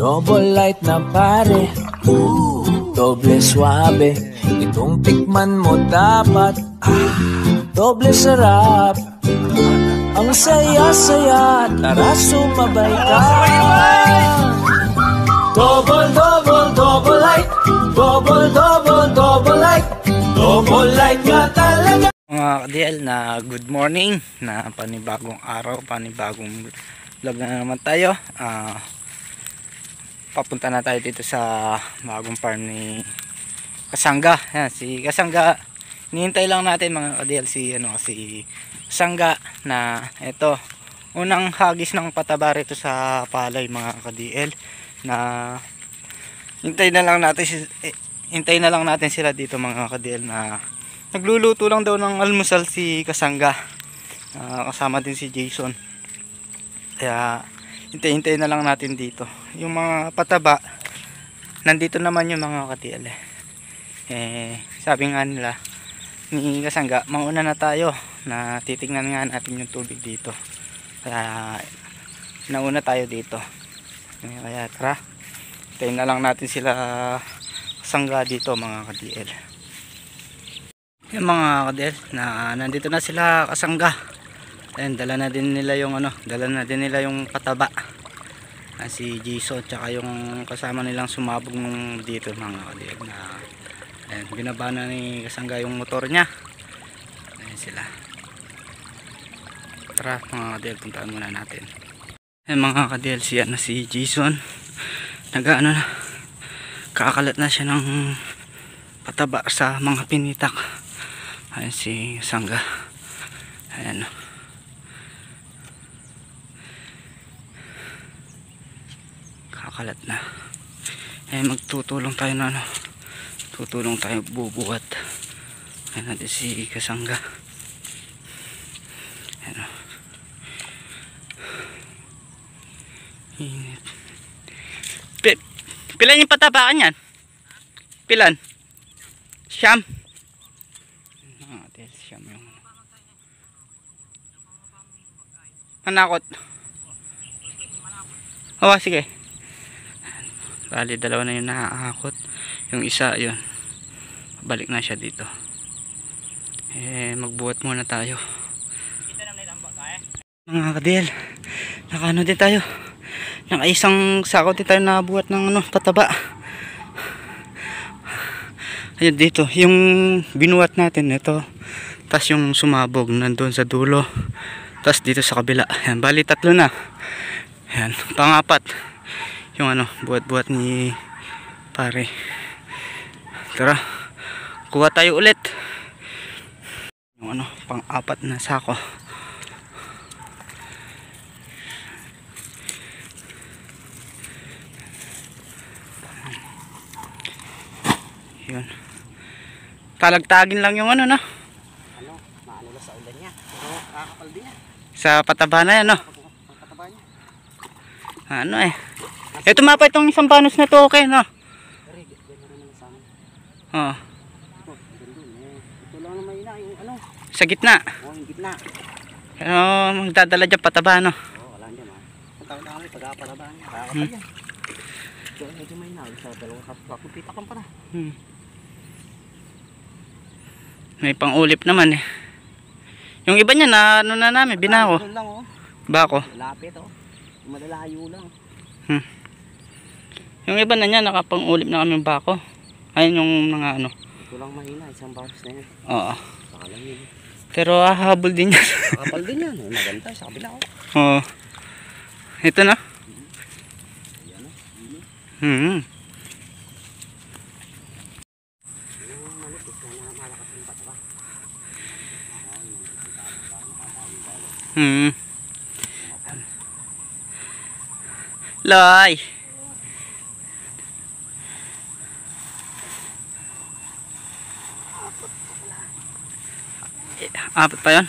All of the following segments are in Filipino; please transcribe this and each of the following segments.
Double light na pare, doble suabe. Itong tikman mo dapat, doble sarap. Ang saya-saya, tara sumabay ka. Double, double, double light. Double, double, double light. Double light ka talaga. Mga ka-DL, na good morning, na panibagong araw, panibagong vlog na naman tayo. Papunta na tayo dito sa bagong farm ni Kasangga. Yan, si Kasangga, hinihintay lang natin mga ka-DL si Kasangga na ito, unang hagis ng pataba rito sa palay mga ka-DL, na hintay na lang natin sila dito mga ka-DL, na nagluluto lang daw ng almusal si Kasangga, kasama din si Jason. Kaya hintay na lang natin dito. Yung mga pataba, nandito naman yung mga ka-DL. Sabi nga nila ni Kasangga, mauna na tayo, na titingnan nga natin yung tubig dito. Kaya nauna tayo dito. Kaya tara, hintayin na lang natin sila Kasangga dito mga ka-DL. Yung mga ka-DL, na nandito na sila Kasangga. Ayan, dala na din nila yung pataba. Si Jason tsaka yung kasama nilang sumabog nung dito mga ka-DL, na ayan, binaba na ni Kasangga yung motor niya. Ayan sila. Tara mga ka-DL, puntaan muna natin. Ayan mga ka-DL, si Jason kakalat na siya ng pataba sa mga pinitak. Ayan si Kasangga. Ayan, kakalat na. Ayan, magtutulong tayo na tutulong tayo bubuhat. Ayan natin si Kasangga. Ayan, init. Pilan yung patabakan yan? Pilan? Siyam? Siyam yung manakot. Oh, sige. Bali, dalawa na yung nakakakot. Yung isa, yun, balik na siya dito. Magbuhat muna tayo mga ka-DL. Nakano din tayo, nang isang sako din tayo nabuhat ng pataba. Ayun dito, yung binuhat natin ito, tas yung sumabog nandun sa dulo, tas dito sa kabila. Ayan, bali tatlo na. Ayan, pangapat yung buhat-buhat ni pare. Tara, kuha tayo ulit yung pang-apat na sako. Yun, talagtagin lang yung maano sa ulan niya, pero kakapal din yan sa pataba na yan, pataba niya. Ito mapa, itong isang panos na to, okay, no? Oo. Ito lang naman yung sa gitna. Oo, yung gitna. Pero magdadala dyan pataba, no? Oo, wala dyan, Ang tawag na kami, pag-apataba niya, kakapal yan. Medyo may sa dalawang kapupita kang para. May pang-ulip naman Yung iba niya na na namin, binaho. Bako. Lapit malalayo lang. Yung iba na niya nakapang-ulip na kami bako. Ayun yung mga Ito lang mahina, isang baros na yan. Oo. Pero hahabol din yan. Kapal din yan. Maganda sa kabila. Oo. Ito na. Loy. Apat pa yan.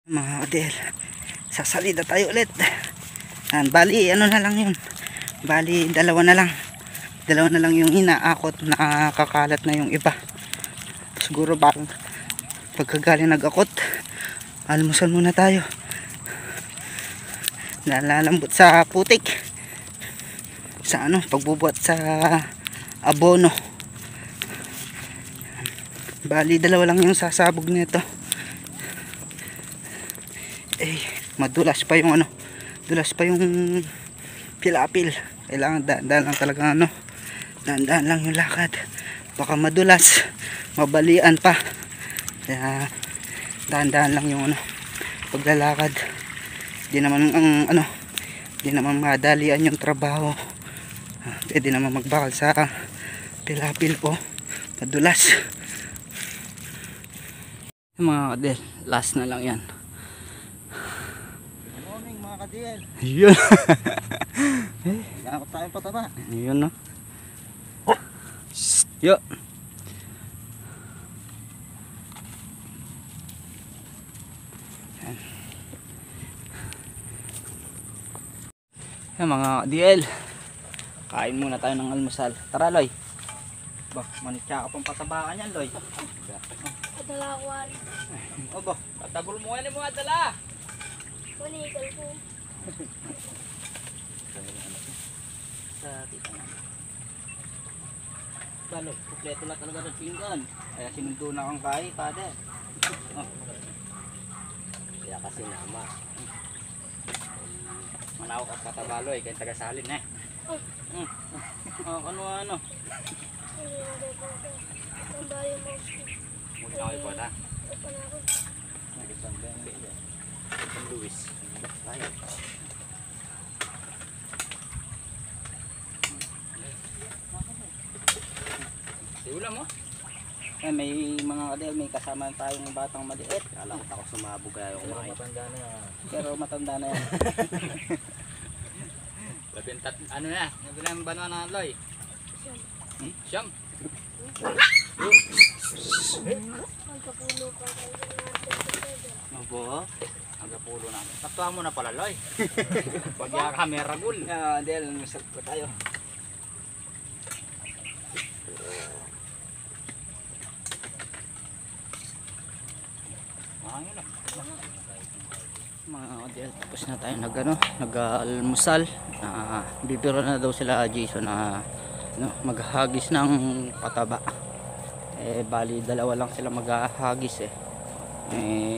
Mga ka-DL, sasalida tayo ulit. Bali na lang yun. Bali dalawa na lang yung inaakot, nakakalat na yung iba. Siguro pagkagaling nag-akot, almusal muna tayo. nalalambot sa putik, sa ano, pagbubuhat sa abono. Bali dalawa lang yung sasabog nito. Eh madulas pa yung ano, dulas pa yung pilapil. Kailangan daan lang talaga ano, daan lang yung lakad, baka madulas, mabalian pa. Kaya daan lang yung ano, paglalakad. Di naman ang ano, di naman madalian yung trabaho. Pwede naman magbakal sa pilapil po, madulas. Mga kadel, last na lang yan. Good morning mga ka-DL. Yun. Kailangan tayo pataba. Yun no. Yo. Yan mga DL, kain muna tayo ng almusal. Tara Loy. Ba, manitsa ka pang patabakan yan Loy. Adala ko wari. O ba, patabol mo yan mga dala. Manikal ko. Sa tita na. Balo, kumpleto na talaga ng pinggan. Kaya sinundo na kang kain, pade. Oh. Kaya kasi nama. Manawak at patabaloy, kaya tagasalin eh. Oh, ano. Hindi na tayo po ito. Ang bayo mo. Muli na kayo po na. Ito pa na ako. Nag-isang ba yung liya? Ang Luis. Tayo. Siula mo? Eh, may mga kadel, may kasama tayong batang maliit. Alam ko ako sumabog kayo kumain. Matanda na yan. Pero matanda na yan. Labintat, ano na? Nabilang ba na Loy? Siyam. Magkapulo pa kayo sa natin. Abo. Agapulo na. Taktuhan mo na pala Loy. Pag yung camera gul. Del, masarap pa tayo. Ayun na. Mga kadel, tapos na tayo nag-almusal. Bibiro na daw sila Jason na maghahagis ng pataba. Eh bali dalawa lang sila maghahagis eh.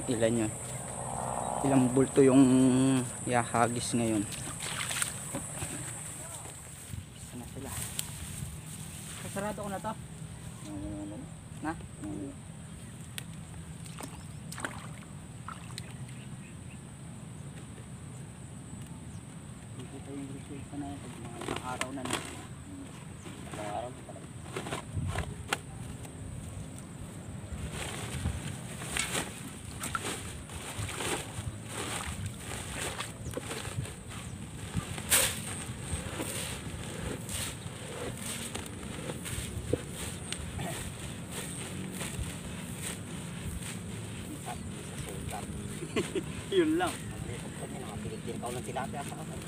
Ilan yun? Ilang bulto yung ihahagis ngayon? Isa na sila. Sarado ko na to. Na? Ito yung resulta na yun pag mga ilang araw na na. Ilang araw na talaga. Yun lang. Nakapilit din ka ng tilapia sa kapal.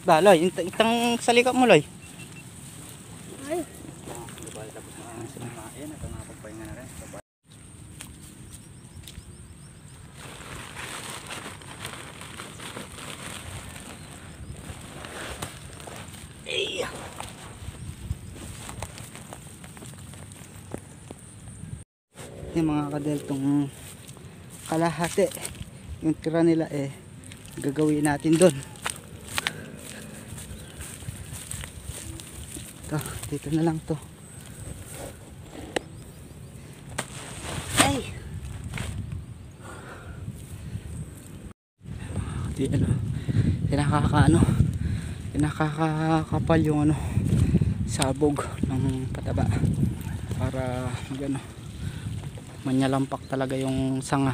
Ba, Loy, itang salikap mo, Loy. Ay, Tapos na sila kumain at nakapagpahinga na rin. Yung mga kadel, tong kalahati, yung tira nila gagawin natin doon. Ito, dito na lang to. Ay! Di pinakakapal yung sabog ng pataba para manyalampak talaga yung sanga.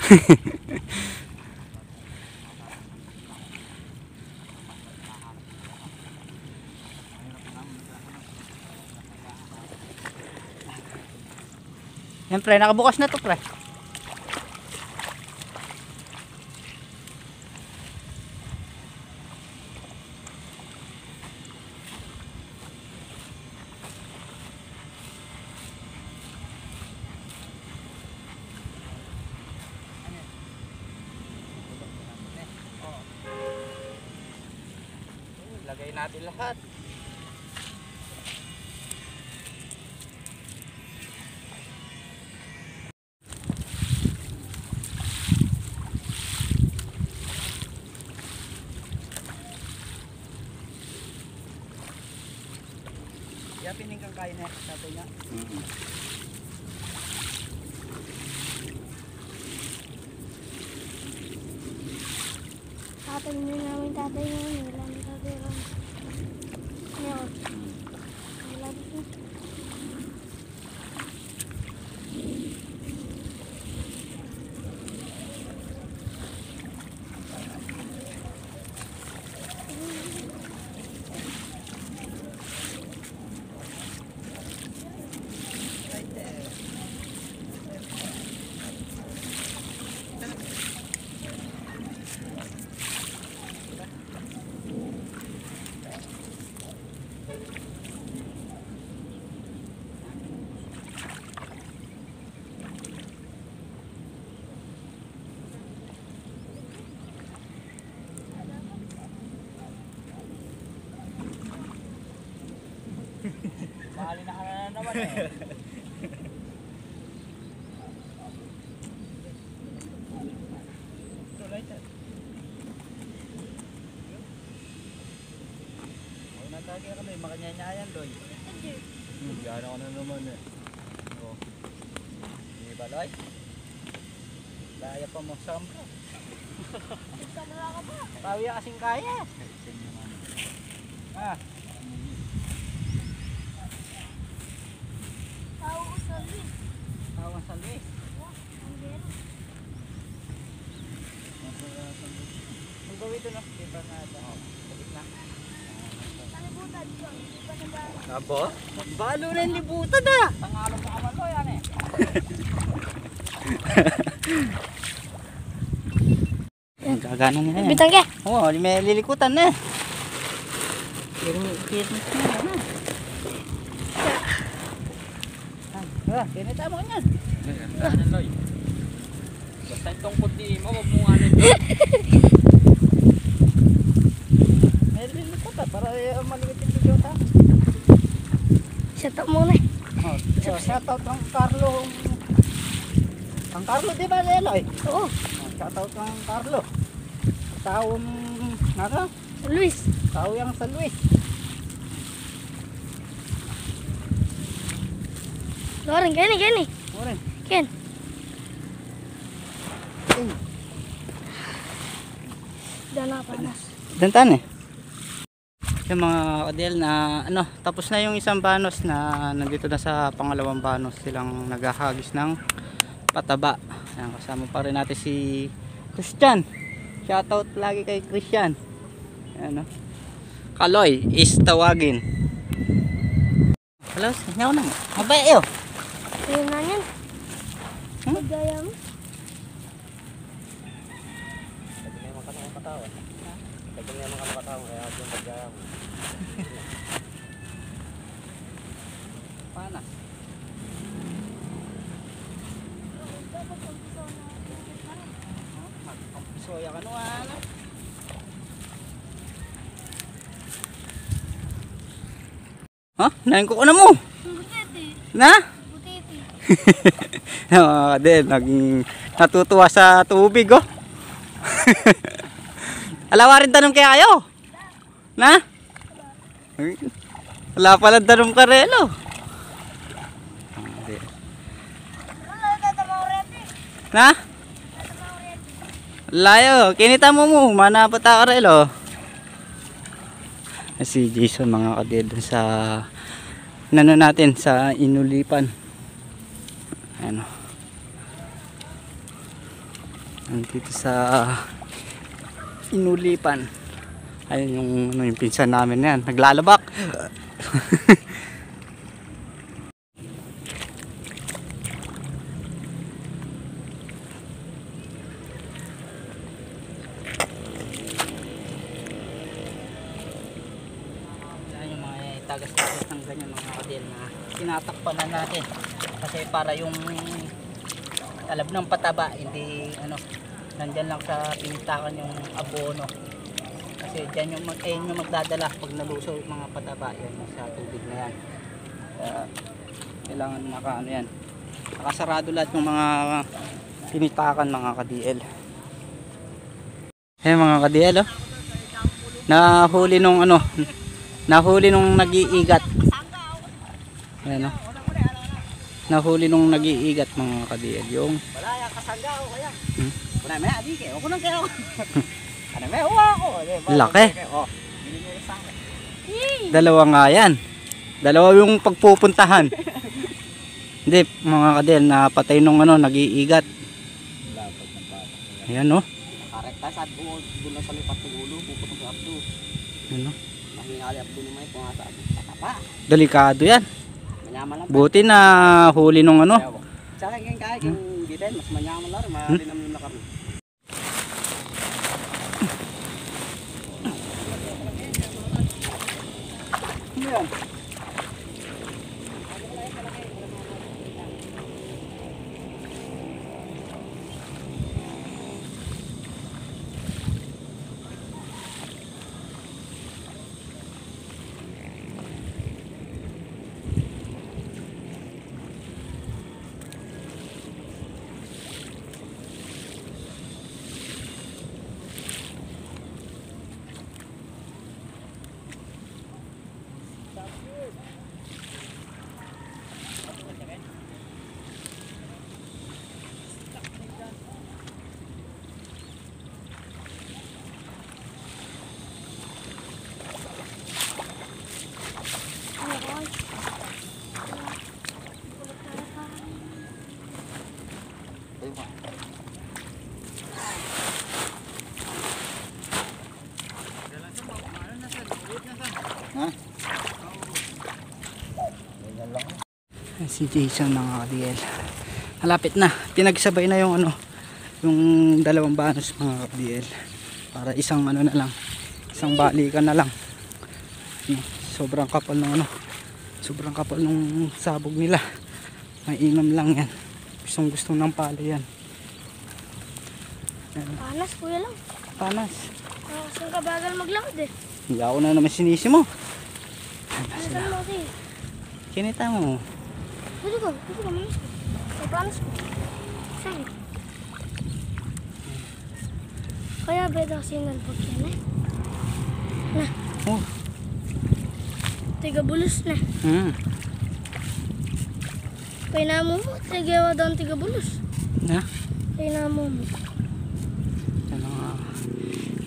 Yan pre, nakabukas na to pre. Lagay natin lahat. Yapining kang kain na tatay niya. Tatay mo namin tatay mo. Wala na tatay mo. Ngayon. Wala dito. Mahali na ka na naman eh. Huwag natagay kami, makanyanyayan doy. Hindi. Gano'n ka na naman eh. Oh. Hindi ba Loy? Daya pa mo sampo. Nagkamala ka pa. Tawi kasing kaya. Ah. Tao ko sa Luis. Tawang sa Luis. Ang gero. Ang gawin doon, kita na ito. Sa gitna. Kalibutan ko. Hindi pa nabara. Abo? Balo na yung libutan ah. Tangalo pa kaman ko yan eh. Gagana nila yan. Bitang ka. Oo, may lilikutan na. Kirit na na. Kinita mo yan. Ano Loy? Basta yung tungkod di mo, huwag mo ano. May lilikutan para maliit yung bidyota. Shut up muna eh. Oh, shoutout ang Carlo. Ang Carlo di ba Leloy? Oo. Shoutout ang Carlo. Taong ano? Luis. Tao yang sa Luis. Loren, gani. Oren. Ken. Dala panas. Dantan eh. Yung mga kadel na ano, tapos na yung isang banos na nandito na sa pangalawang banos silang naghahagis ng pataba. Ayan, kasama pa rin natin si Christian. Shoutout lagi kay Christian. Ayan, no? Kaloy is tawagin. Hello, sinyaw na. Mabay yo. Ayun na yan. Hmm? Magaya mo. Pwede nga makatawang katawan. Pwede nga makatawang kaya yung pagkaya mo. Panas. Soya ka nuwan. Ha? Nain ko na mo. Butiti. Na? Butiti. Din, natutuwa sa tubig oh. Alawa rin tanong kaya kayo? Na? Wala pala tanong karelo. Wala ka tamang ready. Na? Layo, kinita mo mana pa ta karelo. Si Jason mga kadil sa nano natin sa inulipan. Ano? Nandito sa Inulipan. Ayun yung, yung pinsan namin yan. Naglalabak. Yan yung mga tagas-tagas ng ganyan mga kadil na tinatakpan na natin. Kasi para yung talab ng pataba, hindi ano, nandyan lang sa pinitakan yung abono. Kasi dyan yung, yung magdadala pag nalusaw yung mga pataba, yan sa tubig na yan. Kaya kailangan nakaano yan. Nakasarado lahat yung mga pinitakan mga ka-DL. Eh mga ka-DL oh. Nahuli nung ano, nahuli nung nag-iigat. Ayan oh. Nahuli nung nag-iigat mga ka-DL yung Wala ya kasangga o kaya. Hmm? Wala may adi ke. Ako nang kaya. Ano may uwa ako. Laki. Oh. Bili mo sa akin. Dalawa nga yan. Dalawa yung pagpupuntahan. Hindi mga ka-DL, napatay nung ano, nag-iigat. Ayan oh. Karekta sa doon na sa lipat ng ulo, puputong sa abdo. Ano? Mahingali abdo ni may kung asa abdo. Patapa. Delikado yan. Manyaman lang. Buti na huli nung ano. Sa akin kaya kung gitin mas manyaman lang, mali naman na kami. Yan. Si Jason mga ka-DL. Malapit na. Pinagsabay na yung ano, yung dalawang banos mga ka-DL. Para isang ano na lang. Isang balikan na lang. Sobrang kapal ng ano. Sobrang kapal ng sabog nila. Mainam lang yan. Gustong ng palo yan. Panas, kuya lang. Panas. Saan ka bagal maglakad eh? Hindi ako na naman sinisi mo. Saan mo kasi? Kinita mo. Pwede ko manis ko. May panas ko. Saan? Kaya beda kasi nalpag yan eh. Na. Oh. Tiga bulos na. Kaya namo mo. Tigawa daw ang tiga bulos. Na? Kaya namo mo. Ano nga.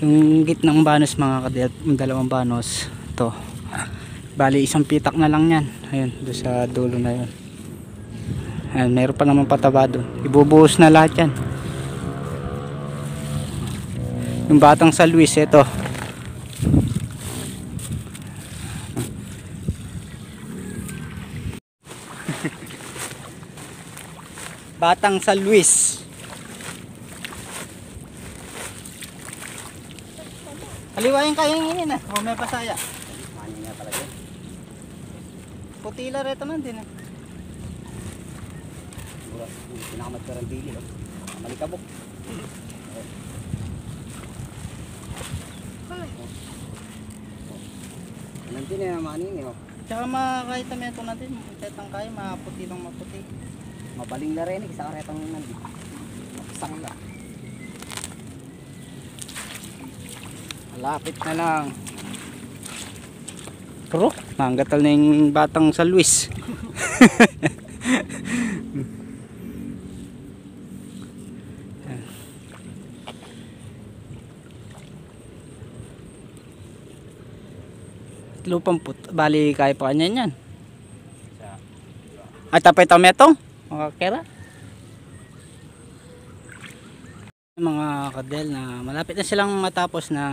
Yung gitnang banos mga ka-DL, yung dalawang banos. Ito. Bali isang pitak na lang yan. Ayun, doon sa dulo na yun. Ayun, meron pa naman pataba doon. Ibubuhos na lahat yan. Yung batang sa Luis, ito. Batang sa Luis. Kaliwain kayo hingin ah. O may pasaya. Mani nga talaga. Putila reto man din ah. Mura, pinakamad ka rin dili. Malikabok. Anong din na maning eh. Tsaka kahit na ito natin, tetang kayo, maputi lang maputi. Mabaling na rin, isa karetang nandito. Mapasang na. Malapit na lang. Pero, nanggatal na yung batang sa Luis. Lupang bali kaya pa kanya yan. Ay tapay tametong. Mga kera. Mga kadel na malapit na silang matapos na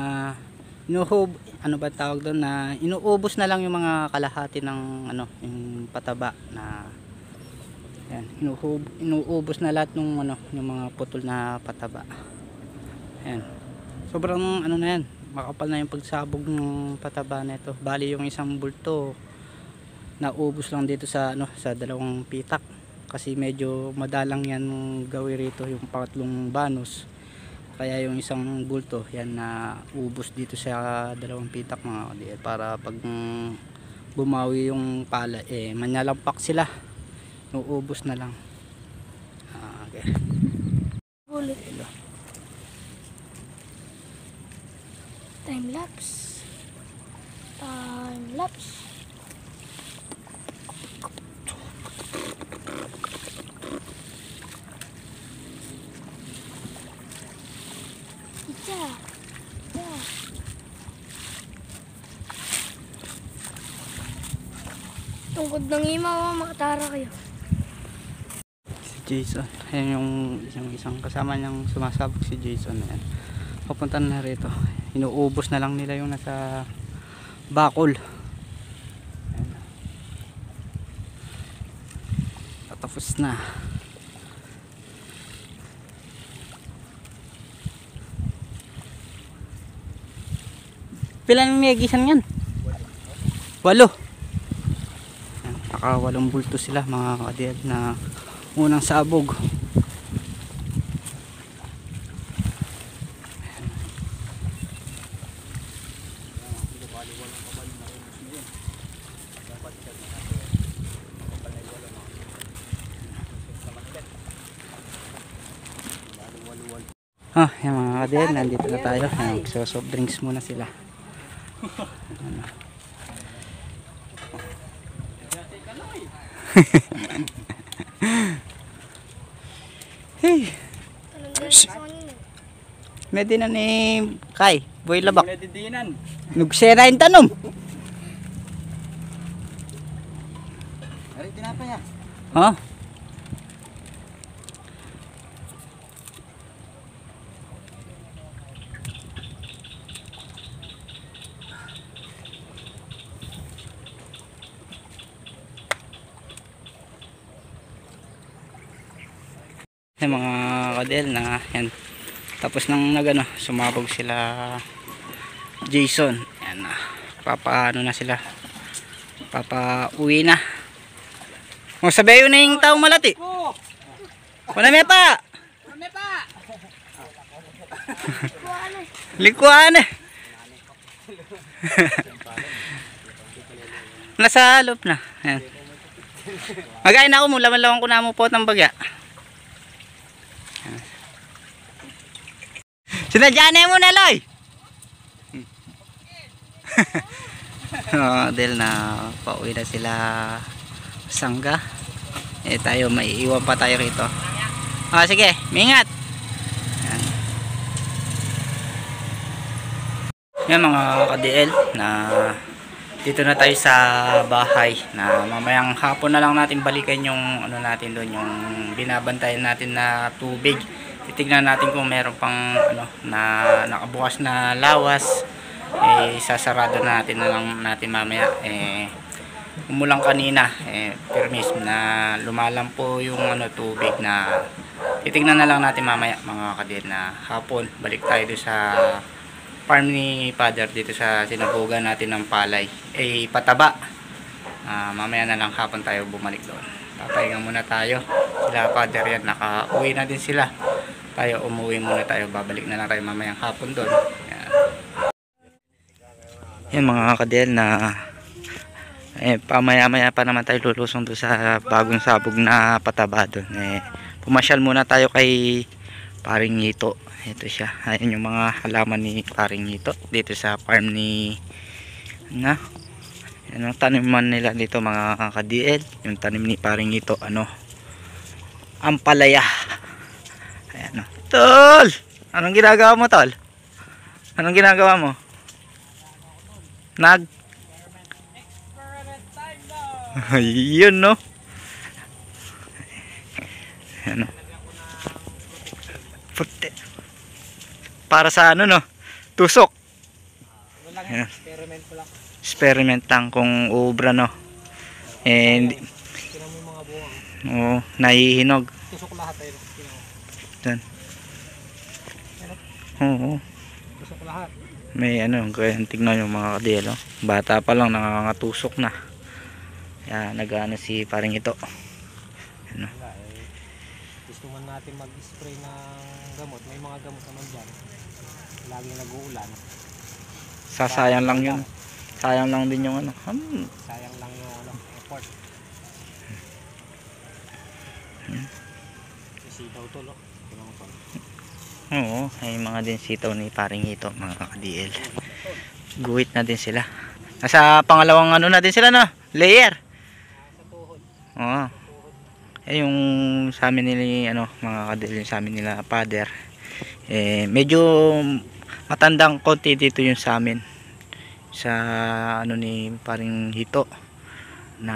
ano ba tawag doon, na inuubos na lang yung mga kalahati ng ano, yung pataba na yan, inuubos na lahat ng ano, yung mga putol na pataba. Yan. Sobrang ano na yan, makapal na yung pagsabog ng pataba nito. Bali yung isang bulto naubos lang dito sa ano, sa dalawang pitak. Kasi medyo madalang yan gawin rito yung pangatlong banos, kaya yung isang bulto yan na ubos dito sa dalawang pitak mga kadil, para pag bumawi yung pala manyalampak sila, uubos na lang. Okay. Bulit. Time lapse. Time lapse. Isa. Isa. Tungkod ng imaw, makatara kayo. Si Jason, ayan yung isang kasama niyang sumasabog, si Jason. Ayan. Papunta na rito, inuubos na lang nila yung nasa bakol. Ayan. Tapos na. Pila ng miyagisan yan? 8. Naka 8 bulto sila mga kadil na unang sabog. Yung mga kadil, nandito na tayo. So soft drinks muna sila. Hey, medyo na ni Kai, boy labak. Nugsera yung tanom. Ari tinapay ya. Ha? Yung mga kadel na yan, tapos nang nagano sumabog sila Jason, yan na, papaano na sila, papauwi na. O sabayo na yung taong malati. Wala may pa. Likuan eh. Nasa loob na. Yan. Magain na ako mo, laman-laman ko na mo po ng bagya. Sinadyanan mo na, Loy! Dahil na pauwi na sila Sangga. Tayo, maiiwan pa tayo rito. Sige, mingat! Yan mga ka-DL, na dito na tayo sa bahay, na mamayang hapon na lang natin balikan yung ano natin doon, yung binabantayan natin na tubig. Titignan natin kung meron pang ano na nakabukas na lawas, sasarado natin na lang natin mamaya. Umulang kanina, permis na lumalang po yung ano tubig, na titignan na lang natin mamaya mga kadil, na hapon balik tayo doon sa farm ni Father dito sa sinabugan natin ng palay, pataba. Mamaya na lang hapon tayo bumalik doon. Papahinga muna tayo. Sila Father yan, nakauwi na din sila. Tayo umuwi muna tayo, babalik na lang tayo mamayang hapon doon. Yan mga kadel, na pamaya-maya pa naman tayo lulusong doon sa bagong sabog na pataba doon. Pumasyal muna tayo kay Paring Ngito. Ito siya, ayan yung mga halaman ni Paring Ngito dito sa farm ni yan ang taniman nila dito mga ka-DL. Yung tanim ni Paring Ngito, ampalaya. Ayan, Tol! Anong ginagawa mo, Tol? Anong ginagawa mo? Ayun, no? Ayan, no? para sa ano no, tusok. Ano lang Ayan. experiment ko lang. Experiment lang kung uubra no. And Tingnan mo yung mga buwang. oh, nahihinog. Tusok lahat ay. Tingnan mo. Dun. Oo. Tusok lahat. May ano, kaya tignan yung mga kadel, oh. Bata pa lang nangangatusok na. Kaya nag-ano si paring ito. Ano. Wala eh. Gusto man natin mag-spray ng gamot. May mga gamot naman dyan. Laging nag-uulan. Sasayang lang yun. Sayang lang din yung ano. Sayang lang yung ano, effort. Sitaw to, lo. Tingnan mo to. Oo, ay mga din sitaw ni paring ito, mga ka-DL. Guhit na din sila. Nasa pangalawang ano na din sila no? Layer. Sa tuhod. Oo. Eh yung sa amin nila ano, mga ka-DL, yung sa amin nila father. Medyo matandang konti dito yung sa amin. Sa ano ni paring hito na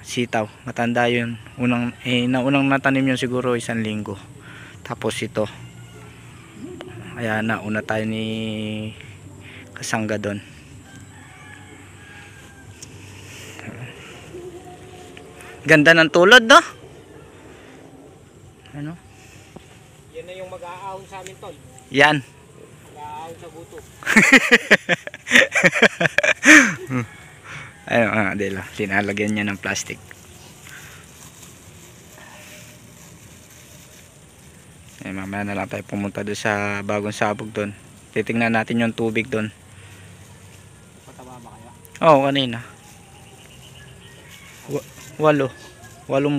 sitaw. Matanda yun. Naunang natanim yun siguro 1 linggo. Tapos ito. Kaya nauna tayo ni Kasangga doon. Ganda ng tulod, no? Ano? Yan na yung mag-aahon sa amin, tol. Yan. Mag-aahon sa buto. Ayun, Adela. Linalagyan niya ng plastic. Mamaya na lang tayo pumunta doon sa bagong sabog doon. Titingnan natin yung tubig doon. Pataba ba kaya? Oo, kanina. 8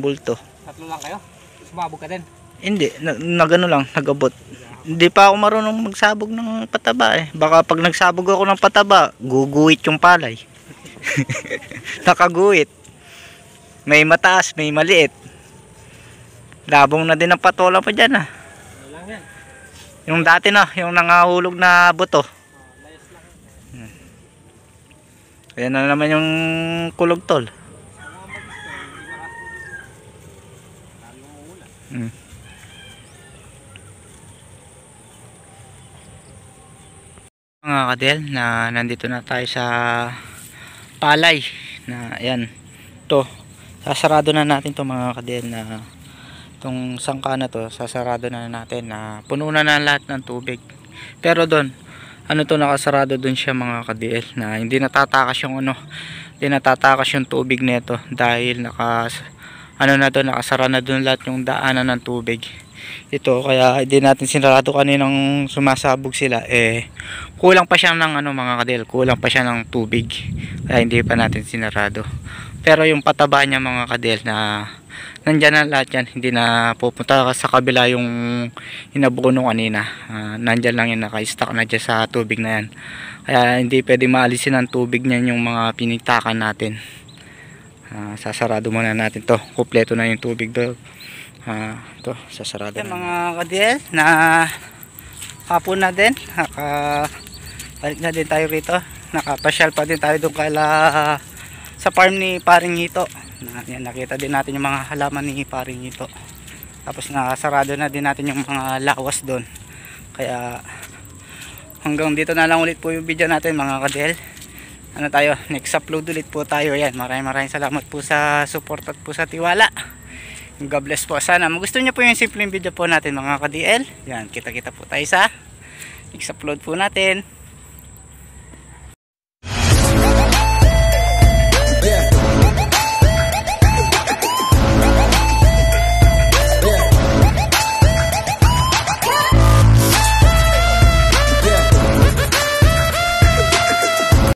bulto. 3 lang kayo? Sumabog ka din? Hindi, nagano lang, nagabot. Hindi pa ako marunong magsabog ng pataba eh. Baka pag nagsabog ako ng pataba, guguhit yung palay. Nakaguhit. May mataas, may maliit. Labong na din ang patola pa dyan ah. Ano lang yan? Yung dati na, yung nangahulog na buto. Layas lang. Ayan na naman yung kulog tol. Mga kadel, na nandito na tayo sa palay na ayan. To, sasarado na natin to mga kadel na itong sangka na to, sasarado na natin na puno na lahat ng tubig. Pero doon, ano to, nakasarado doon siya mga kadel na hindi natatakas yung ano, hindi natatakas yung tubig nito dahil nakasara na doon lahat yung daanan ng tubig. Ito kaya hindi natin sinarado kaninang sumasabog sila kulang pa siya ng ano mga kadel, kulang pa siya ng tubig kaya hindi pa natin sinarado. Pero yung pataba niya mga kadel na nandyan na lahat yan, hindi na pupunta sa kabila yung inabuno kanina. Nandyan lang yan, naka-stack na dyan sa tubig na yan, kaya hindi pwede maalisin ang tubig niyan yung mga pinitakan natin. Sasarado muna natin to, kumpleto na yung tubig do. Ito, sasarado na mga kadel na hapon na din, balik na din tayo rito, nakapasyal pa din tayo doon sa farm ni paring Hito. Yan, nakita din natin yung mga halaman ni paring Hito, tapos nakasarado na din natin yung mga lawas doon. Kaya hanggang dito na lang ulit po yung video natin mga kadel. Ano tayo, next upload ulit po tayo. Yan, maraming salamat po sa support at po sa tiwala. God bless po. Sana magustuhan nyo po yung simpleng video po natin mga ka-DL. Yan, kita-kita po tayo sa next upload po natin.